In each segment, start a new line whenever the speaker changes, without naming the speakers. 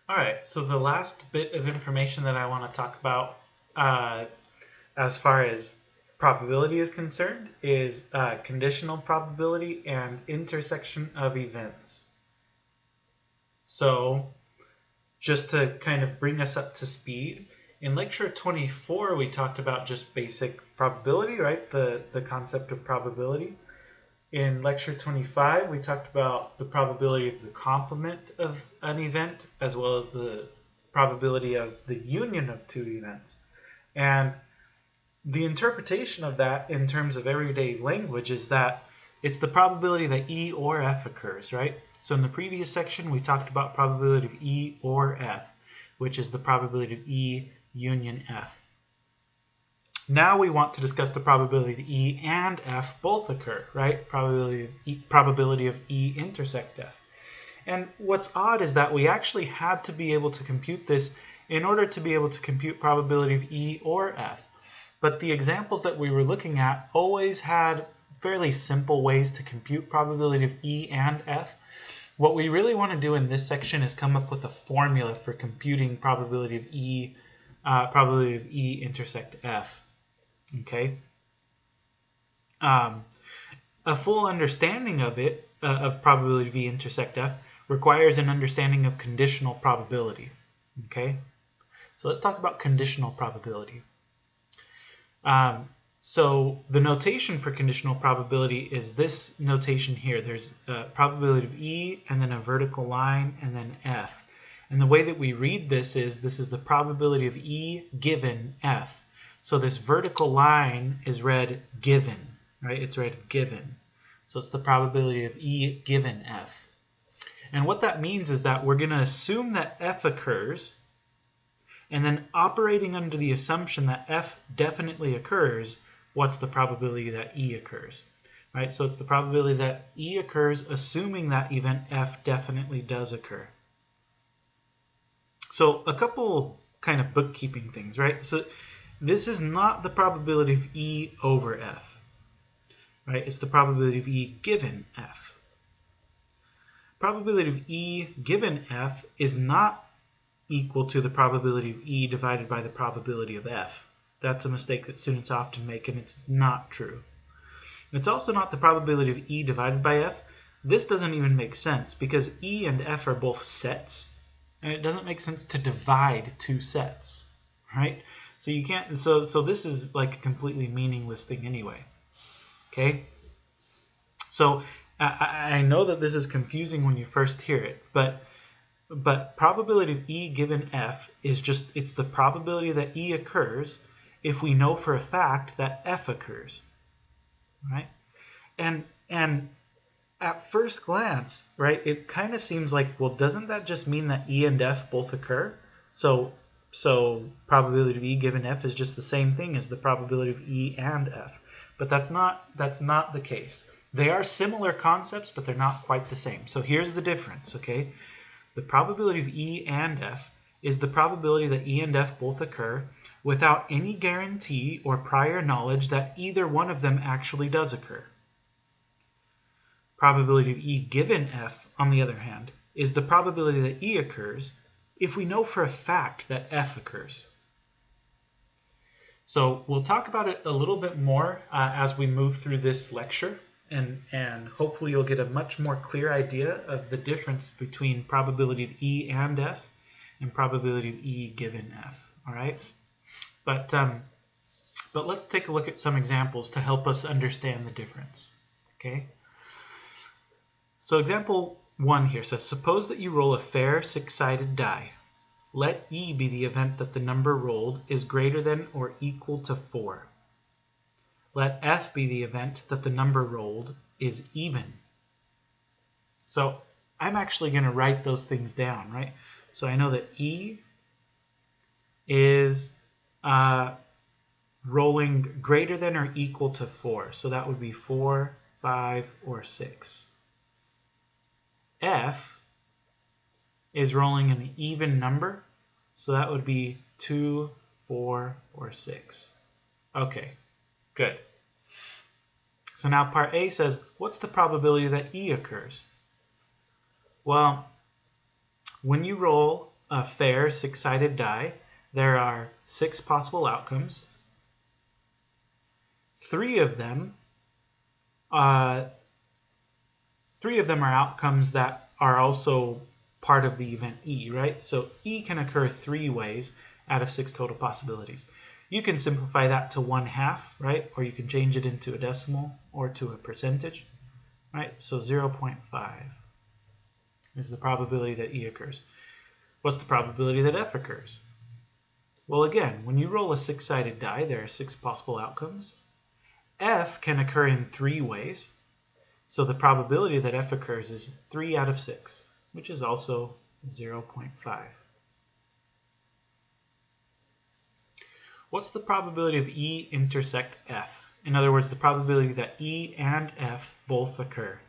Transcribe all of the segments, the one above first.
All right, so the last bit of information that I want to talk about uh, as far as probability is concerned is conditional probability and intersection of events. So just to kind of bring us up to speed, in lecture 24 we talked about just basic probability, right? The concept of probability. In lecture 25, we talked about the probability of the complement of an event as well as the probability of the union of two events. And the interpretation of that in terms of everyday language is that it's the probability that E or F occurs, right? So in the previous section, we talked about probability of E or F, which is the probability of E union F. Now we want to discuss the probability that E and F both occur, right? Probability of E intersect F. And what's odd is that we actually had to be able to compute this in order to be able to compute probability of E or F. But the examples that we were looking at always had fairly simple ways to compute probability of E and F. What we really want to do in this section is come up with a formula for computing probability of E intersect F. Okay. A full understanding of it, of probability V intersect F, requires an understanding of conditional probability. Okay. So let's talk about conditional probability. So the notation for conditional probability is this notation here. There's a probability of E and then a vertical line and then F. And the way that we read this is the probability of E given F. So this vertical line is read given, right? It's read given. So it's the probability of E given F. And what that means is that we're going to assume that F occurs, and then operating under the assumption that F definitely occurs, what's the probability that E occurs, right? So it's the probability that E occurs assuming that event F definitely does occur. So a couple kind of bookkeeping things, right? So this is not the probability of E over F, right? It's the probability of E given F. Probability of E given F is not equal to the probability of E divided by the probability of F. That's a mistake that students often make, and it's not true. It's also not the probability of E divided by F. This doesn't even make sense because E and F are both sets, and it doesn't make sense to divide two sets, right? So you can't. So this is like a completely meaningless thing anyway. Okay. So I know that this is confusing when you first hear it, but probability of E given F is just, it's the probability that E occurs if we know for a fact that F occurs, right? And at first glance, right, it kind of seems like, well, doesn't that just mean that E and F both occur? So probability of E given F is just the same thing as the probability of E and F. But that's not the case. They are similar concepts, but they're not quite the same. So here's the difference, okay? The probability of E and F is the probability that E and F both occur without any guarantee or prior knowledge that either one of them actually does occur. Probability of E given F, on the other hand, is the probability that E occurs if we know for a fact that F occurs. So we'll talk about it a little bit more as we move through this lecture, and hopefully you'll get a much more clear idea of the difference between probability of E and F and probability of E given F. All right, but let's take a look at some examples to help us understand the difference. Okay. So example 1 here says, suppose that you roll a fair six-sided die. Let E be the event that the number rolled is greater than or equal to 4. Let F be the event that the number rolled is even. So I'm actually going to write those things down, right? So I know that E is rolling greater than or equal to 4. So that would be 4, 5, or 6. F is rolling an even number, so that would be 2, 4, or 6. Okay, good. So now part A says, what's the probability that E occurs? Well, when you roll a fair six-sided die, there are 6 possible outcomes. 3 of them are outcomes that are also part of the event E, right? So E can occur 3 ways out of 6 total possibilities. You can simplify that to 1/2, right? Or you can change it into a decimal or to a percentage, right? So 0.5 is the probability that E occurs. What's the probability that F occurs? Well, again, when you roll a 6-sided die, there are 6 possible outcomes. F can occur in 3 ways. So the probability that F occurs is 3 out of 6, which is also 0.5. What's the probability of E intersect F? In other words, the probability that E and F both occur.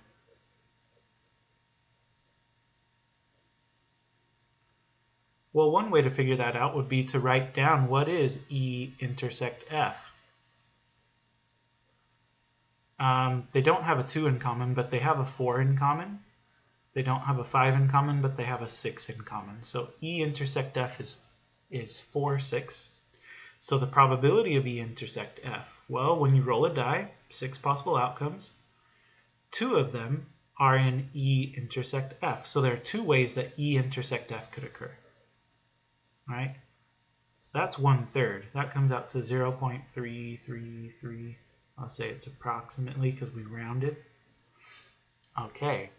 Well, one way to figure that out would be to write down what is E intersect F. They don't have a 2 in common, but they have a 4 in common. They don't have a 5 in common, but they have a 6 in common. So E intersect F is 4, 6. So the probability of E intersect F, well, when you roll a die, 6 possible outcomes. 2 of them are in E intersect F. So there are 2 ways that E intersect F could occur. All right? So that's 1/3. That comes out to 0.333. I'll say it's approximately because we rounded. Okay.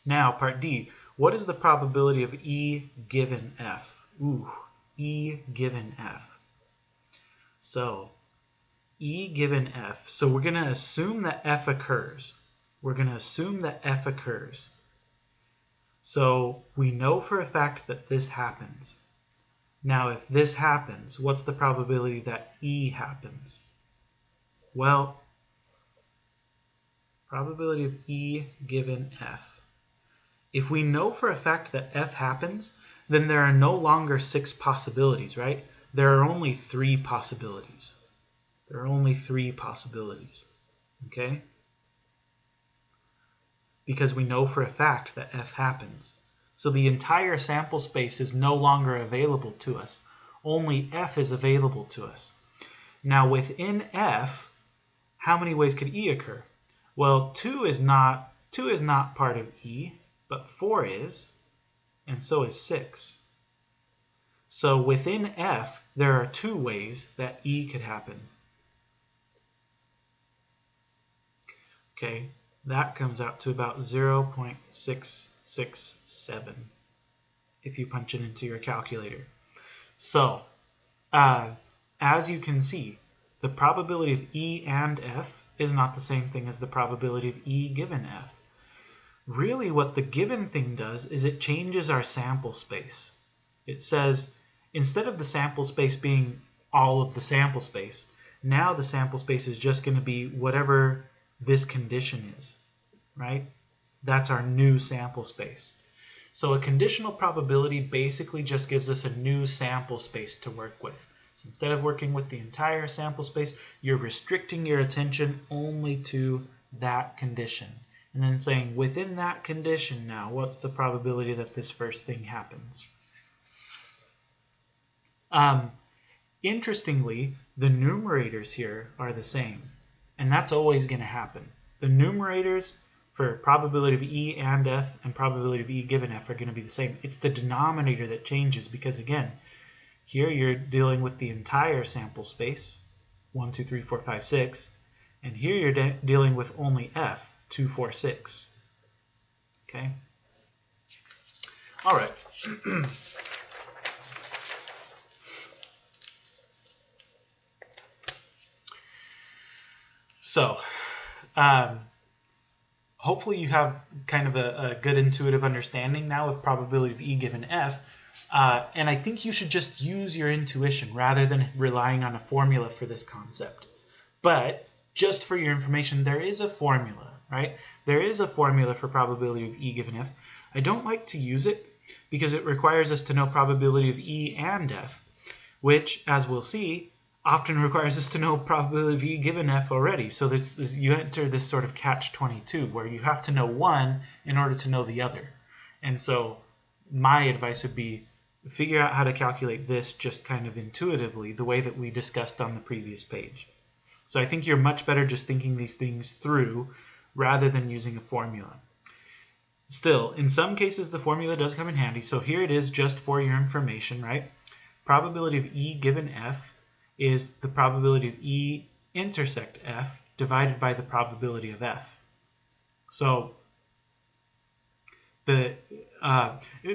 Now, part D. What is the probability of E given F? Ooh, E given F. So, E given F. So we're going to assume that F occurs. We're going to assume that F occurs. So we know for a fact that this happens. Now, if this happens, what's the probability that E happens? Well, probability of E given F. If we know for a fact that F happens, then there are no longer 6 possibilities, right? There are only 3 possibilities. There are only 3 possibilities, okay? Because we know for a fact that F happens. So the entire sample space is no longer available to us. Only F is available to us. Now within F, how many ways could E occur? Well, 2 is not part of E, but 4 is, and so is 6. So within F, there are 2 ways that E could happen. Okay, that comes out to about 0.667 if you punch it into your calculator. So, as you can see, the probability of E and F is not the same thing as the probability of E given F. Really, what the given thing does is it changes our sample space. It says, instead of the sample space being all of the sample space, now the sample space is just going to be whatever this condition is, right? That's our new sample space. So a conditional probability basically just gives us a new sample space to work with. So instead of working with the entire sample space, you're restricting your attention only to that condition. And then saying, within that condition now, what's the probability that this first thing happens? Interestingly, the numerators here are the same. And that's always going to happen. The numerators for probability of E and F and probability of E given F are going to be the same. It's the denominator that changes because, again, here you're dealing with the entire sample space, 1, 2, 3, 4, 5, 6. And here you're dealing with only F, 2, 4, 6. Okay? All right. So, hopefully you have kind of a good intuitive understanding now of probability of E given F. And I think you should just use your intuition rather than relying on a formula for this concept. But just for your information, there is a formula, right? There is a formula for probability of E given F. I don't like to use it because it requires us to know probability of E and F, which, as we'll see, often requires us to know probability of E given F already. So you enter this sort of catch-22 where you have to know one in order to know the other. And so my advice would be figure out how to calculate this just kind of intuitively, the way that we discussed on the previous page. So I think you're much better just thinking these things through rather than using a formula. Still, in some cases the formula does come in handy, so here it is just for your information, right? Probability of E given F is the probability of E intersect F divided by the probability of F. So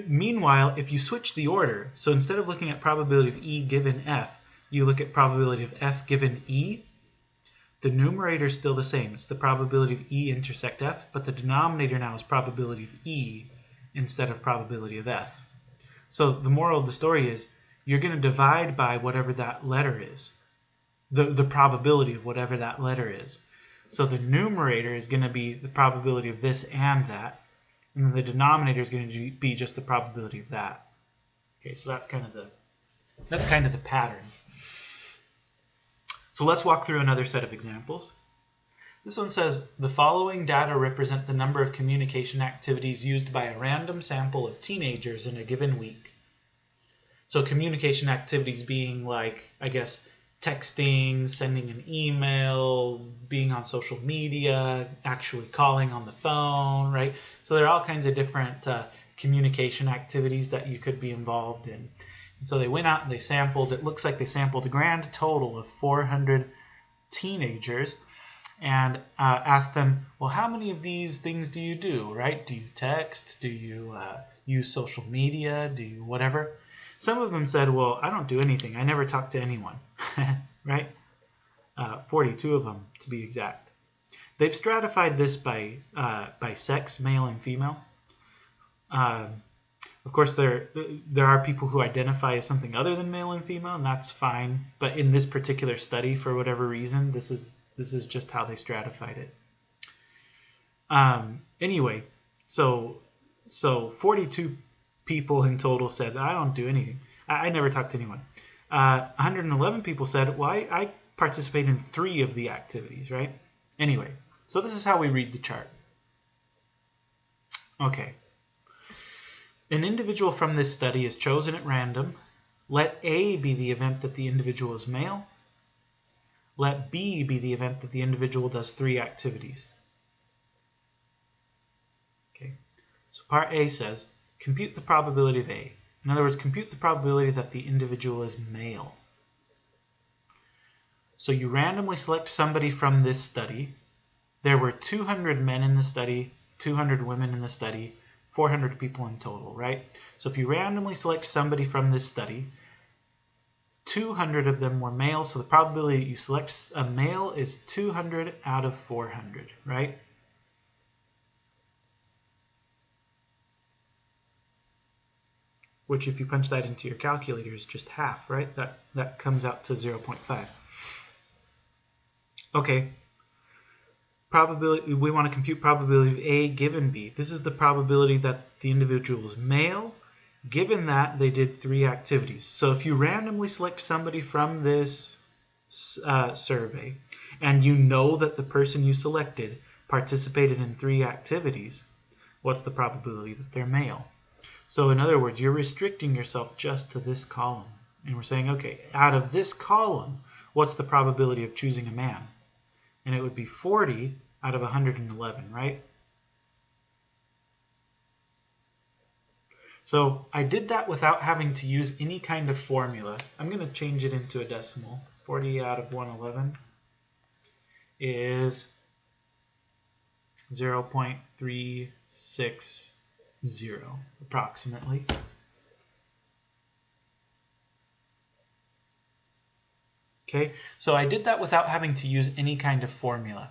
meanwhile, if you switch the order, so instead of looking at probability of E given F, you look at probability of F given E, the numerator is still the same. It's the probability of E intersect F, but the denominator now is probability of E instead of probability of F. So the moral of the story is you're going to divide by whatever that letter is, the probability of whatever that letter is. So the numerator is going to be the probability of this and that, and the denominator is going to be just the probability of that. Okay, so that's kind of the pattern. So let's walk through another set of examples. This one says, the following data represent the number of communication activities used by a random sample of teenagers in a given week. So communication activities being like, I guess, texting, sending an email, being on social media, actually calling on the phone, right? So there are all kinds of different communication activities that you could be involved in. So they went out and they sampled, it looks like they sampled a grand total of 400 teenagers and asked them, well, how many of these things do you do, right? Do you text? Do you use social media? Do you whatever? Some of them said, well, I don't do anything. I never talk to anyone, right? 42 of them, to be exact. They've stratified this by sex, male and female. Of course, there are people who identify as something other than male and female, and that's fine. But in this particular study, for whatever reason, this is just how they stratified it. Anyway, so 42 people in total said, I don't do anything. I never talk to anyone. 111 people said, well, I participate in 3 of the activities, right? Anyway, so this is how we read the chart. Okay. An individual from this study is chosen at random. Let A be the event that the individual is male. Let B be the event that the individual does 3 activities. Okay. So part A says, compute the probability of A. In other words, compute the probability that the individual is male. So you randomly select somebody from this study. There were 200 men in the study, 200 women in the study, 400 people in total, right? So if you randomly select somebody from this study, 200 of them were male, so the probability that you select a male is 200 out of 400, right? Which if you punch that into your calculator is just half, right? That comes out to 0.5. Okay. Probability, we want to compute probability of A given B. This is the probability that the individual is male, given that they did 3 activities. So if you randomly select somebody from this survey, and you know that the person you selected participated in 3 activities, what's the probability that they're male? So in other words, you're restricting yourself just to this column. And we're saying, okay, out of this column, what's the probability of choosing a man? And it would be 40 out of 111, right? So I did that without having to use any kind of formula. I'm going to change it into a decimal. 40 out of 111 is 0.360 approximately. Okay, so I did that without having to use any kind of formula.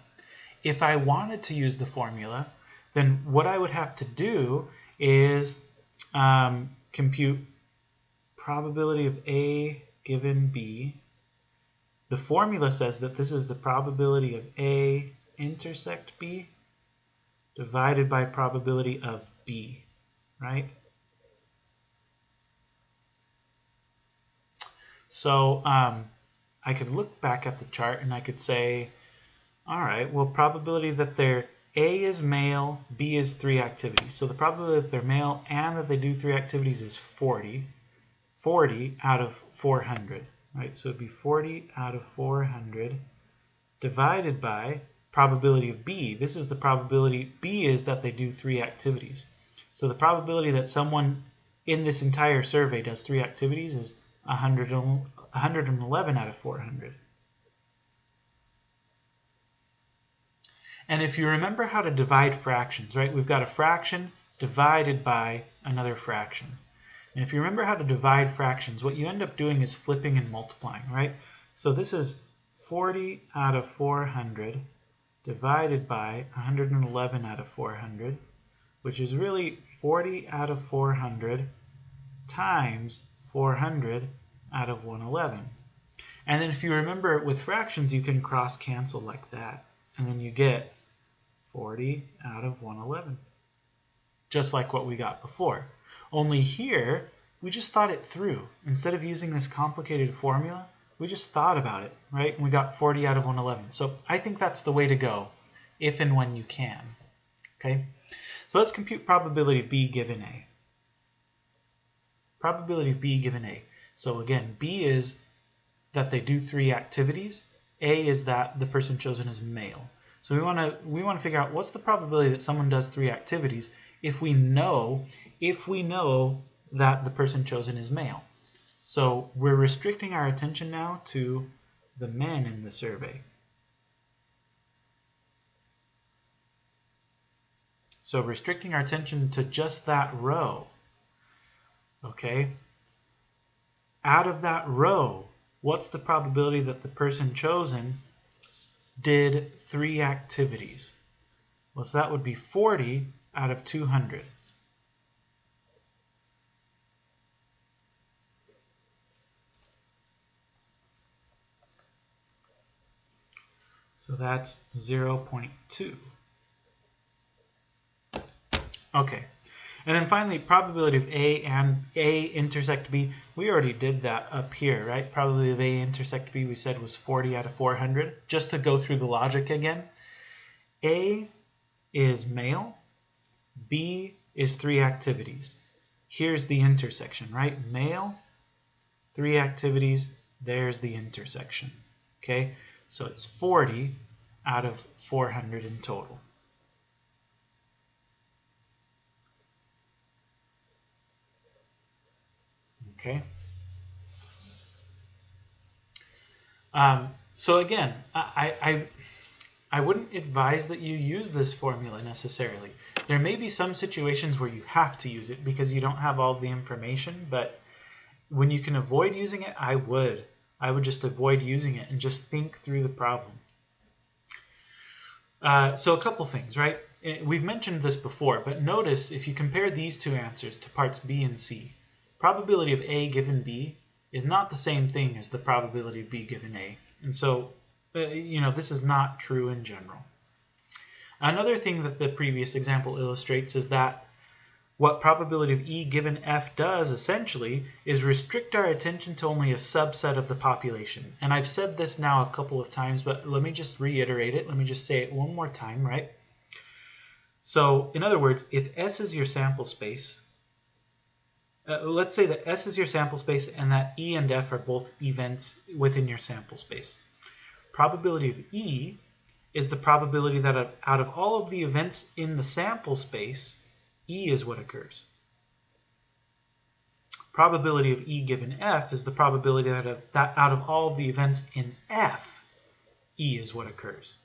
If I wanted to use the formula, then what I would have to do is compute probability of A given B. The formula says that this is the probability of A intersect B divided by probability of B, right? So I could look back at the chart and I could say, all right, well, probability that they're A is male, B is 3 activities. So the probability that they're male and that they do 3 activities is 40. 40 out of 400, right? So it'd be 40 out of 400 divided by probability of B. This is the probability. B is that they do 3 activities. So the probability that someone in this entire survey does 3 activities is 111 out of 400. And if you remember how to divide fractions, right? We've got a fraction divided by another fraction. And if you remember how to divide fractions, what you end up doing is flipping and multiplying, right? So this is 40 out of 400 divided by 111 out of 400, which is really 40 out of 400 times 400 out of 111. And then if you remember with fractions, you can cross cancel like that. And then you get 40 out of 111. Just like what we got before. Only here, we just thought it through. Instead of using this complicated formula, we just thought about it, right? And we got 40 out of 111. So I think that's the way to go, if and when you can. Okay? So let's compute probability of B given A. Probability of B given A. So again, B is that they do 3 activities. A is that the person chosen is male. So we want to figure out what's the probability that someone does 3 activities if we know that the person chosen is male. So we're restricting our attention now to the men in the survey. So restricting our attention to just that row. Okay? Out of that row, what's the probability that the person chosen did 3 activities? Well, so that would be 40 out of 200. So that's 0.2. Okay. And then finally, probability of A and A intersect B. We already did that up here, right? Probability of A intersect B we said was 40 out of 400. Just to go through the logic again. A is male. B is 3 activities. Here's the intersection, right? Male, 3 activities. There's the intersection. Okay? So it's 40 out of 400 in total. Okay. So again, I wouldn't advise that you use this formula necessarily. There may be some situations where you have to use it because you don't have all the information, but when you can avoid using it, I would just avoid using it and just think through the problem. So a couple things, right? We've mentioned this before, but notice if you compare these two answers to parts B and C, probability of A given B is not the same thing as the probability of B given A. And so, this is not true in general. Another thing that the previous example illustrates is that what probability of E given F does, essentially, is restrict our attention to only a subset of the population. And I've said this now a couple of times, but let me just reiterate it. Let me just say it one more time, right? So, in other words, if S is your sample space, let's say that S is your sample space and that E and F are both events within your sample space. Probability of E is the probability that out of all of the events in the sample space, E is what occurs. Probability of E given F is the probability that out of all of the events in F, E is what occurs.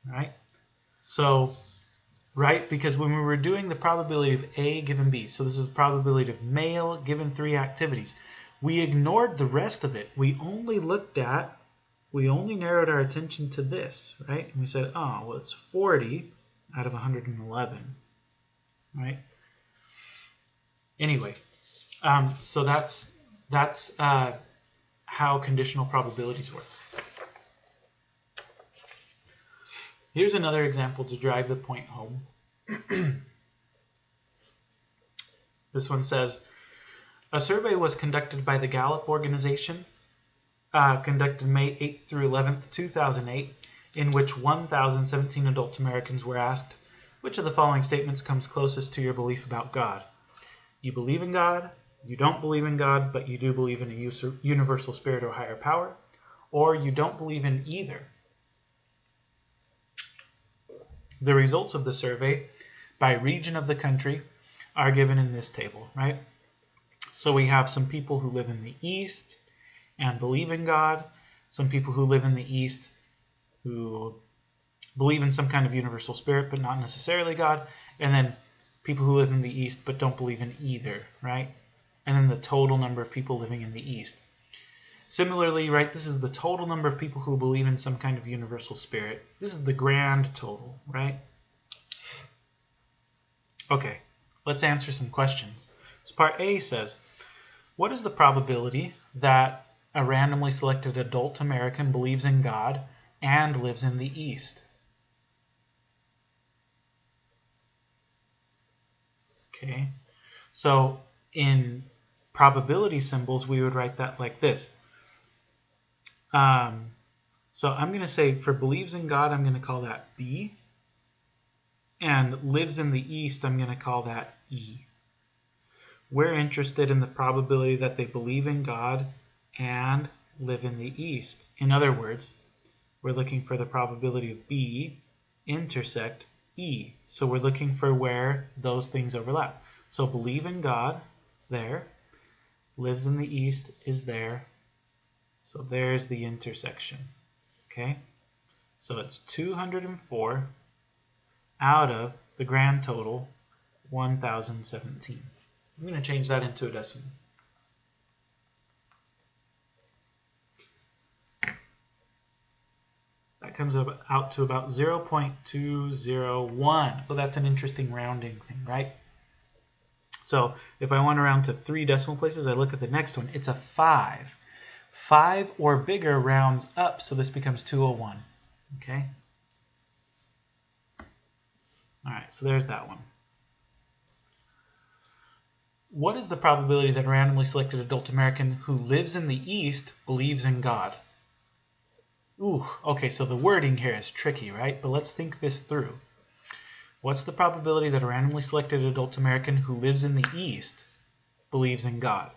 All right? So, right, because when we were doing the probability of A given B, so this is the probability of male given 3 activities, we ignored the rest of it. We only narrowed our attention to this, right? And we said, oh, well, it's 40 out of 111. Right. Anyway, so that's how conditional probabilities work. Here's another example to drive the point home. This one says, a survey was conducted by the Gallup organization, conducted May 8th through 11th, 2008, in which 1,017 adult Americans were asked, which of the following statements comes closest to your belief about God? You believe in God, you don't believe in God, but you do believe in a universal spirit or higher power, or you don't believe in either. The results of the survey by region of the country are given in this table, right? So we have some people who live in the East and believe in God, some people who live in the East who believe in some kind of universal spirit but not necessarily God, and then people who live in the East but don't believe in either, right? And then the total number of people living in the East. Similarly, right, this is the total number of people who believe in some kind of universal spirit. This is the grand total, right? Okay, let's answer some questions. So part A says, what is the probability that a randomly selected adult American believes in God and lives in the East? Okay, so in probability symbols, we would write that like this. So I'm going to say for believes in God, I'm going to call that B. And lives in the East, I'm going to call that E. We're interested in the probability that they believe in God and live in the East. In other words, we're looking for the probability of B intersect E. So we're looking for where those things overlap. So believe in God is there. Lives in the East is there. So there's the intersection. Okay? So it's 204 out of the grand total 1,017. I'm going to change that into a decimal. That comes out to about 0.201. Well, that's an interesting rounding thing, right? So if I want to round to 3 decimal places, I look at the next one. It's a 5. 5 or bigger rounds up, so this becomes 201. Okay? All right, so there's that one. What is the probability that a randomly selected adult American who lives in the East believes in God? Ooh, okay, so the wording here is tricky, right? But let's think this through. What's the probability that a randomly selected adult American who lives in the East believes in God?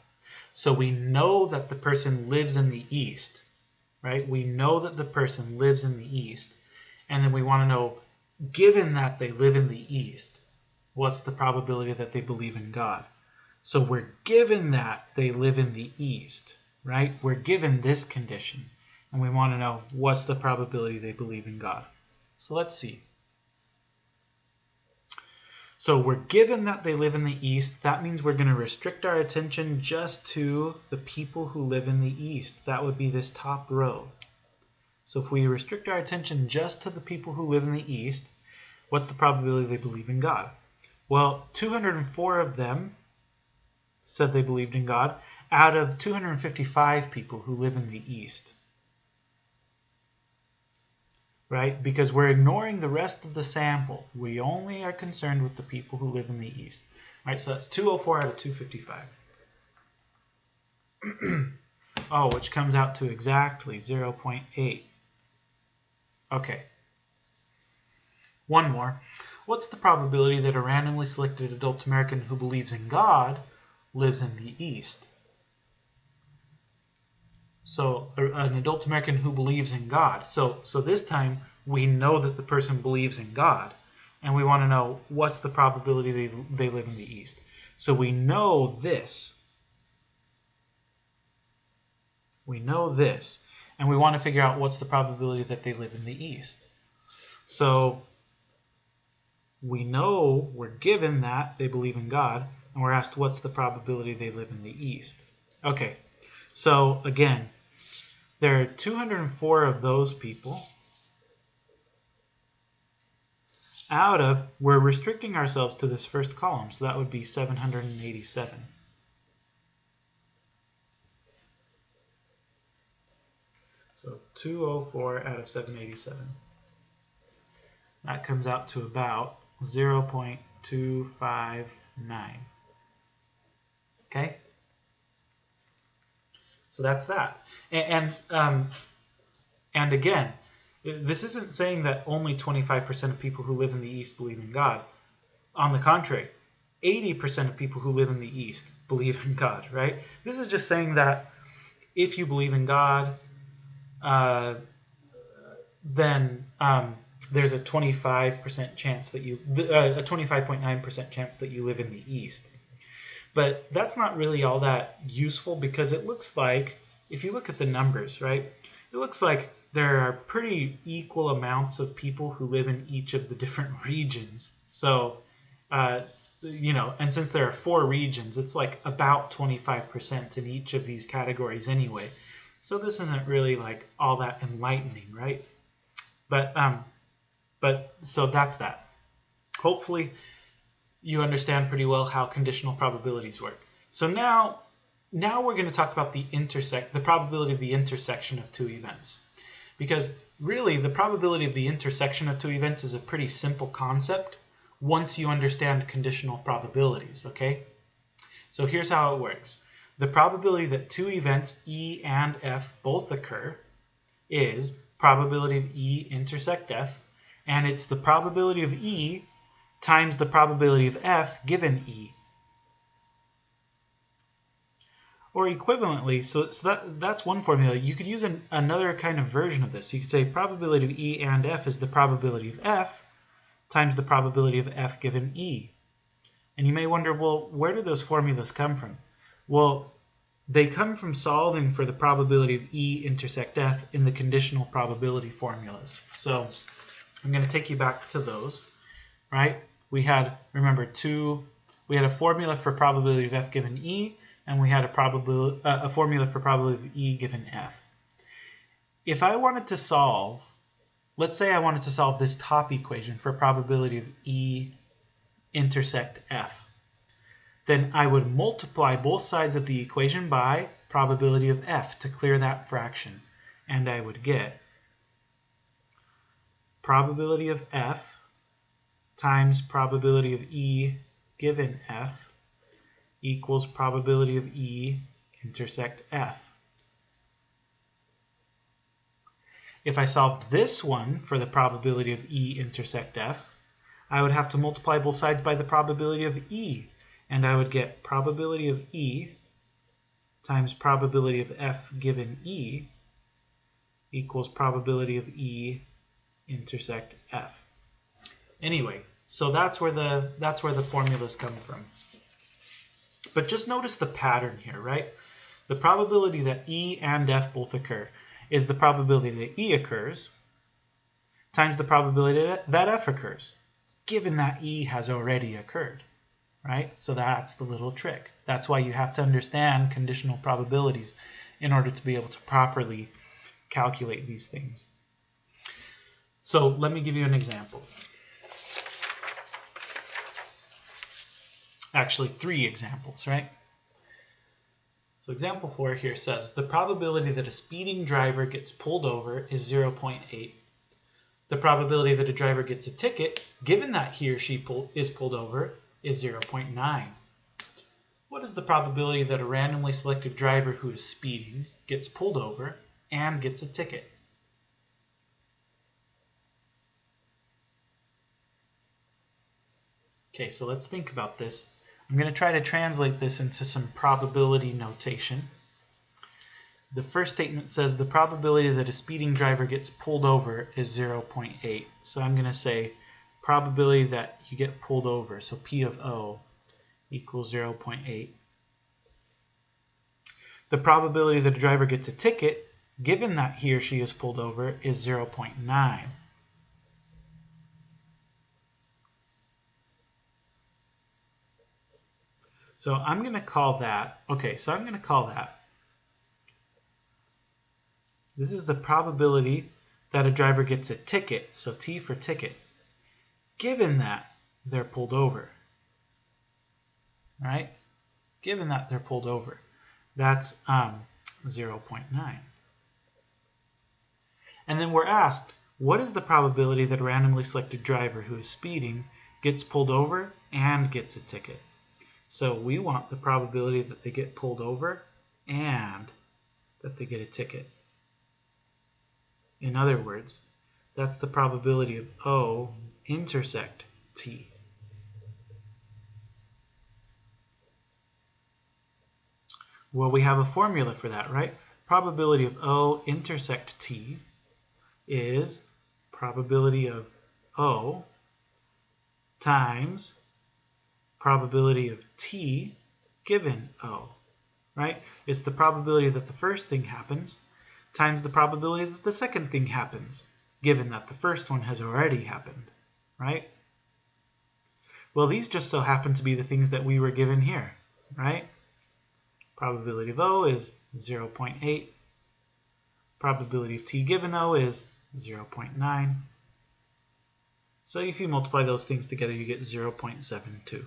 So we know that the person lives in the East, right? We know that the person lives in the East. And then we want to know, given that they live in the East, what's the probability that they believe in God? So we're given that they live in the East, right? We're given this condition. And we want to know what's the probability they believe in God. So let's see. So we're given that they live in the East. That means we're going to restrict our attention just to the people who live in the East. That would be this top row. So if we restrict our attention just to the people who live in the East, what's the probability they believe in God? Well, 204 of them said they believed in God out of 255 people who live in the East. Right? Because we're ignoring the rest of the sample. We only are concerned with the people who live in the East. Right? So that's 204 out of 255. Oh, which comes out to exactly 0.8. Okay. One more. What's the probability that a randomly selected adult American who believes in God lives in the East? So an adult American who believes in God. So this time we know that the person believes in God, and we want to know what's the probability they live in the East. So we know this. We know this, and we want to figure out what's the probability that they live in the East. So we know we're given that they believe in God, and we're asked what's the probability they live in the East. Okay, so again, there are 204 of those people out of, we're restricting ourselves to this first column, so that would be 787. So 204 out of 787. That comes out to about 0.259. Okay? So that's that. And again, This isn't saying that only 25% of people who live in the East believe in God. On the contrary, 80% of people who live in the East believe in God, right? This is just saying that if you believe in God, then there's a 25% chance that a 25.9% chance that you live in the East. But that's not really all that useful, because it looks like, if you look at the numbers, right, it looks like there are pretty equal amounts of people who live in each of the different regions. So, and since there are 4 regions, it's like about 25% in each of these categories anyway. So this isn't really like all that enlightening, right? But so that's that. Hopefully you understand pretty well how conditional probabilities work. So now we're going to talk about the probability of the intersection of 2 events. Because really the probability of the intersection of 2 events is a pretty simple concept once you understand conditional probabilities, okay? So here's how it works. The probability that 2 events E and F both occur is probability of E intersect F, and it's the probability of E times the probability of F given E. Or equivalently, so that's one formula. You could use another kind of version of this. You could say probability of E and F is the probability of F times the probability of F given E. And you may wonder, well, where do those formulas come from? Well, they come from solving for the probability of E intersect F in the conditional probability formulas. So I'm going to take you back to those, right? We had, remember, we had a formula for probability of F given E, and we had a formula for probability of E given F. If I wanted to solve, let's say I wanted to solve this top equation for probability of E intersect F, then I would multiply both sides of the equation by probability of F to clear that fraction, and I would get probability of F times probability of E given F equals probability of E intersect F. If I solved this one for the probability of E intersect F, I would have to multiply both sides by the probability of E, and I would get probability of E times probability of F given E equals probability of E intersect F. Anyway, so that's where the formulas come from. But just notice the pattern here, right? The probability that E and F both occur is the probability that E occurs times the probability that F occurs, given that E has already occurred, right? So that's the little trick. That's why you have to understand conditional probabilities in order to be able to properly calculate these things. So let me give you an example. Actually, 3 examples, right? So example 4 here says the probability that a speeding driver gets pulled over is 0.8. The probability that a driver gets a ticket, given that he or she is pulled over, is 0.9. What is the probability that a randomly selected driver who is speeding gets pulled over and gets a ticket? Okay, so let's think about this. I'm going to try to translate this into some probability notation. The first statement says the probability that a speeding driver gets pulled over is 0.8. So I'm going to say probability that you get pulled over, so P of O equals 0.8. The probability that a driver gets a ticket, given that he or she is pulled over, is 0.9. So I'm going to call that, this is the probability that a driver gets a ticket, so T for ticket, given that they're pulled over, right? Given that they're pulled over, that's 0.9. And then we're asked, what is the probability that a randomly selected driver who is speeding gets pulled over and gets a ticket? So we want the probability that they get pulled over and that they get a ticket. In other words, That's the probability of O intersect T. Well, we have a formula for that, right? Probability of O intersect T is probability of O times probability of T given O, right? It's the probability that the first thing happens times the probability that the second thing happens, given that the first one has already happened, right? Well, these just so happen to be the things that we were given here, right? Probability of O is 0.8. Probability of T given O is 0.9. So if you multiply those things together, you get 0.72.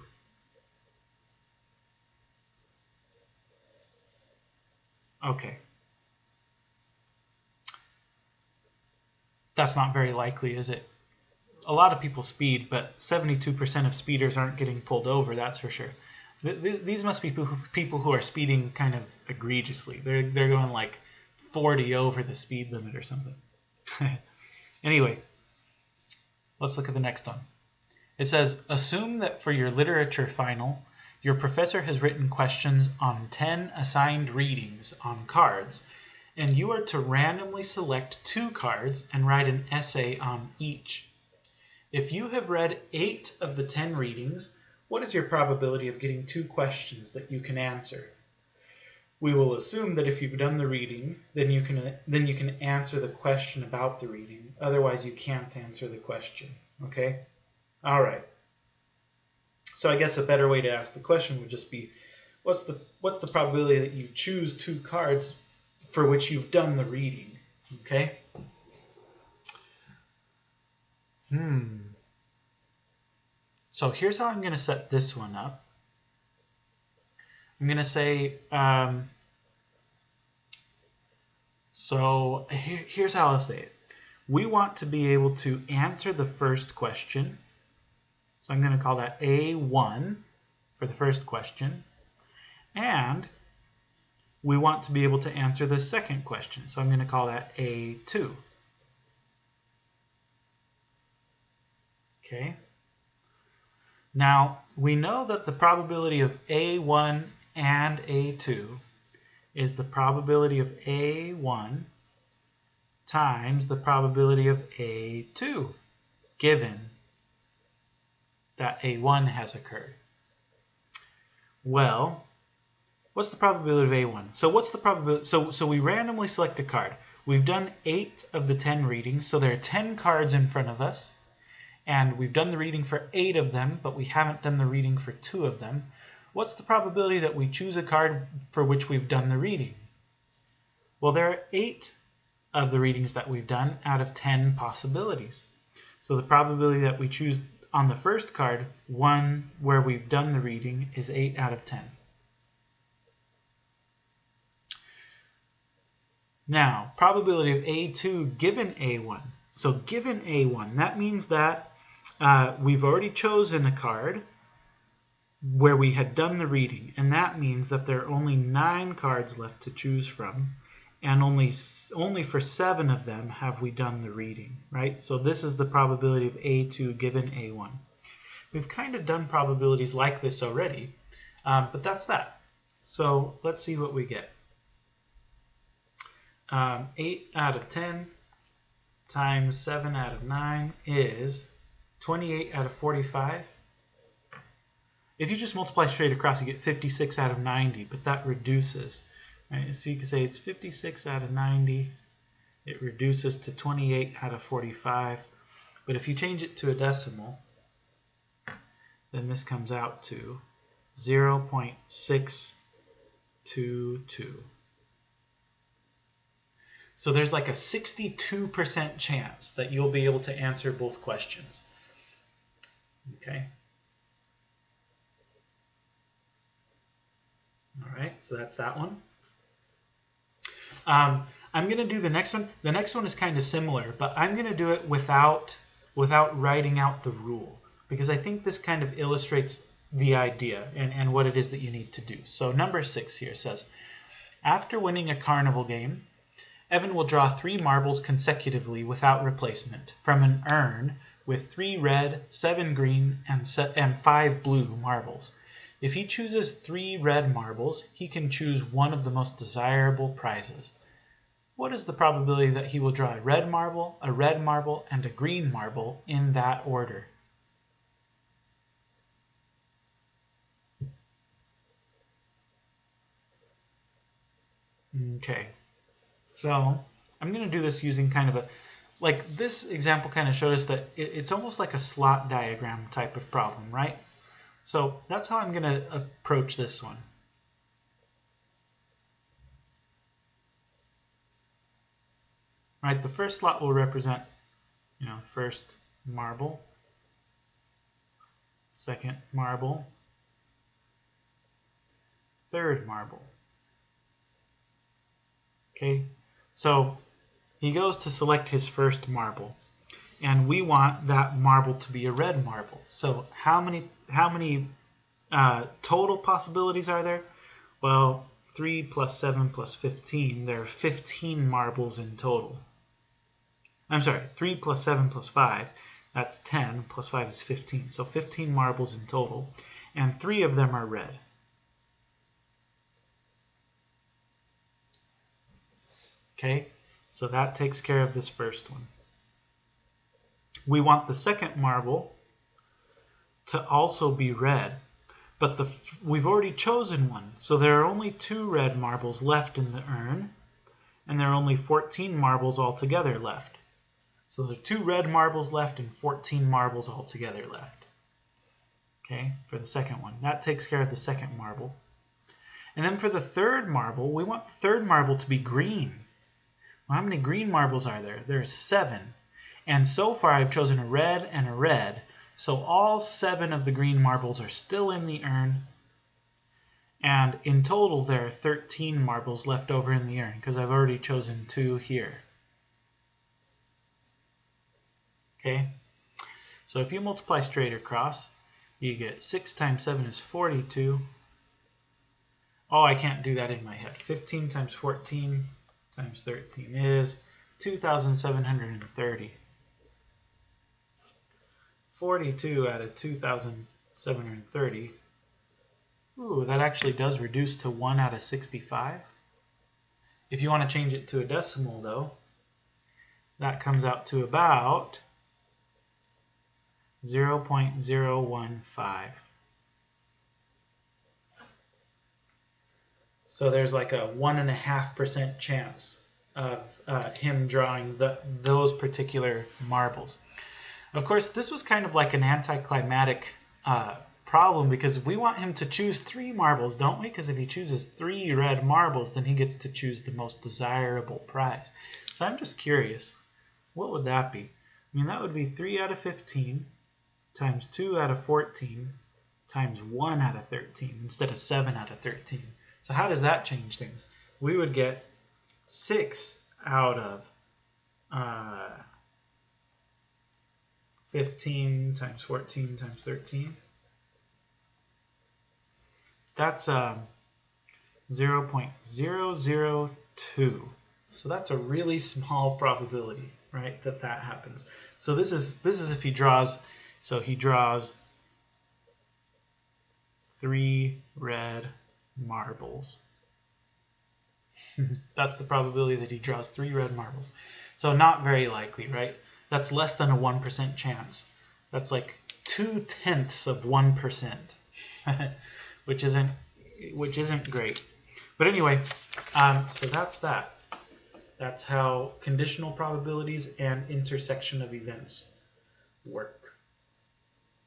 Okay. That's not very likely, is it? A lot of people speed, but 72% of speeders aren't getting pulled over, that's for sure. These must be people who are speeding kind of egregiously. They're going like 40 over the speed limit or something. Anyway, let's look at the next one. It says, assume that for your literature final, your professor has written questions on 10 assigned readings on cards, and you are to randomly select 2 cards and write an essay on each. If you have read 8 of the 10 readings, what is your probability of getting 2 questions that you can answer? We will assume that if you've done the reading, then you can answer the question about the reading. Otherwise, you can't answer the question. Okay? All right. So I guess a better way to ask the question would just be, what's the probability that you choose 2 cards for which you've done the reading? Okay? So here's how I'm going to set this one up. I'm going to say, so here's how I'll say it. We want to be able to answer the first question. So I'm going to call that A1 for the first question. And we want to be able to answer the second question. So I'm going to call that A2. Okay. Now, we know that the probability of A1 and A2 is the probability of A1 times the probability of A2, given that A1 has occurred. Well, what's the probability of A1? So what's the probability? So we randomly select a card. We've done 8 of the 10 readings, so there are 10 cards in front of us. And we've done the reading for 8 of them, but we haven't done the reading for 2 of them. What's the probability that we choose a card for which we've done the reading? Well, there are 8 of the readings that we've done out of 10 possibilities. So the probability that we choose on the first card, one where we've done the reading, is 8 out of 10. Now, probability of A2 given A1. So given A1, that means that we've already chosen a card where we had done the reading, and that means that there are only 9 cards left to choose from, and only for 7 of them have we done the reading, right? So this is the probability of A2 given A1. We've kind of done probabilities like this already, but that's that. So let's see what we get. 8 out of 10 times 7 out of 9 is 28 out of 45. If you just multiply straight across, you get 56 out of 90, but that reduces. Right? So you can say it's 56 out of 90. It reduces to 28 out of 45. But if you change it to a decimal, then this comes out to 0.622. So there's like a 62% chance that you'll be able to answer both questions. Okay. All right, so that's that one. I'm going to do the next one. The next one is kind of similar, but I'm going to do it without writing out the rule, because I think this kind of illustrates the idea and what it is that you need to do. So number 6 here says, after winning a carnival game, Evan will draw 3 marbles consecutively without replacement from an urn with 3 red, 7 green, and 5 blue marbles. If he chooses 3 red marbles, he can choose one of the most desirable prizes. What is the probability that he will draw a red marble, and a green marble in that order? Okay, so I'm going to do this using kind of a, like this example kind of showed us that it's almost like a slot diagram type of problem, right? So that's how I'm going to approach this one. Right, the first slot will represent, first marble, second marble, third marble. Okay, so he goes to select his first marble, and we want that marble to be a red marble. So how many total possibilities are there? Well, 3 plus 7 plus 15, there are 15 marbles in total. I'm sorry, 3 plus 7 plus 5, that's 10, plus 5 is 15. So 15 marbles in total, and 3 of them are red. Okay, so that takes care of this first one. We want the second marble to also be red, but we've already chosen one, so there are only 2 red marbles left in the urn, and there are only 14 marbles altogether left. So there are 2 red marbles left and 14 marbles altogether left. Okay, for the second one. That takes care of the second marble. And then for the third marble, we want the third marble to be green. Well, how many green marbles are there? There's 7. And so far I've chosen a red and a red. So all 7 of the green marbles are still in the urn. And in total there are 13 marbles left over in the urn because I've already chosen 2 here. Okay, so if you multiply straight across, you get 6 times 7 is 42. Oh, I can't do that in my head. 15 times 14 times 13 is 2,730. 42 out of 2,730. Ooh, that actually does reduce to 1 out of 65. If you want to change it to a decimal, though, that comes out to about 0.015. So there's like a 1.5% chance of him drawing those particular marbles. Of course, this was kind of like an anticlimactic problem because we want him to choose 3 marbles, don't we? Because if he chooses 3 red marbles, then he gets to choose the most desirable prize. So I'm just curious, what would that be? I mean, that would be 3 out of 15 times 2 out of 14 times 1 out of 13 instead of 7 out of 13. So how does that change things? We would get 6 out of 15 times 14 times 13. That's 0.002. So that's a really small probability, right, that happens. So this is if he draws. So he draws 3 red marbles. That's the probability that he draws 3 red marbles. So not very likely, right? That's less than a 1% chance. That's like 0.2 of 1%, which isn't great. But anyway, so that's that. That's how conditional probabilities and intersection of events work.